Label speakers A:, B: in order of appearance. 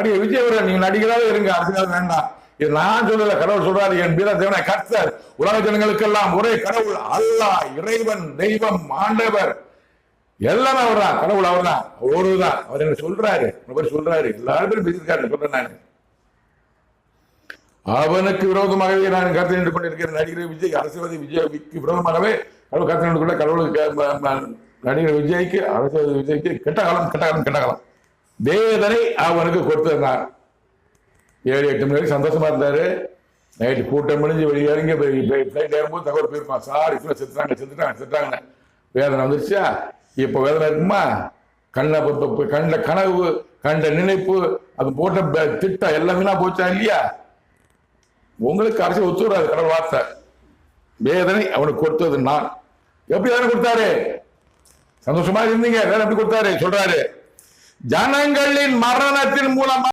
A: நடிகர் விஜய் அவர்கள் நீங்க நடிகராக இருங்க, அரசியல் வேண்டாம். இது நான் சொல்லல, கடவுள் சொல்றாரு. என் வீர தேவனை கர்த்தர் உலக ஜனங்களுக்கெல்லாம் ஒரே கடவுள் அல்லாஹ், இறைவன், தெய்வம், ஆண்டவர் எல்லாமே அவர் தான். கடவுள் அவர் தான், ஒருதான். அவர் என்ன சொல்றாரு, சொல்றாரு, எல்லாரும் பேரும் பேசியிருக்காரு. சொல்றேன் நான், அவனுக்கு விரோதமாகவே நான் கருத்து நின்று கொண்டிருக்கிறேன். நடிகர் விஜய், அரசியல்வாதி விஜய்க்கு விரோதமாகவே கடவுள் கருத்து நின்று கொண்ட கடவுளுக்கு, நடிகர் விஜய்க்கு, அரசியல்வாதி விஜய்க்கு கெட்ட காலம், கெட்ட காலம், கெட்ட காலம். வேதனை அவனுக்கு கொடுத்திருந்தார். 7-8 மணி வரைக்கும் சந்தோஷமா இருந்தாரு. நைட்டு கூட்டம் முடிஞ்சு வெளியே இறங்கி ஃபிளைட் ஏறும்போது தகவல் போயிருப்பான், சார் இப்ப செத்துட்டாங்க. வேதனை வந்துருச்சா? இப்ப வேதனை இருக்குமா? கண்ட கனவு, கண்ட நினைப்பு, அது போட்ட திட்டம் எல்லாமே போச்சா இல்லையா? உங்களுக்கு அரசியல் ஒத்துறாது. கடவுள் வார்த்தை. வேதனை அவனுக்கு கொடுத்தது நான். எப்படி வேதனை கொடுத்தாரு? சந்தோஷமா இருந்தீங்க, வேதனை எப்படி கொடுத்தாரு சொல்றாரு. ஜனங்களின் மரணத்தின் மூலமா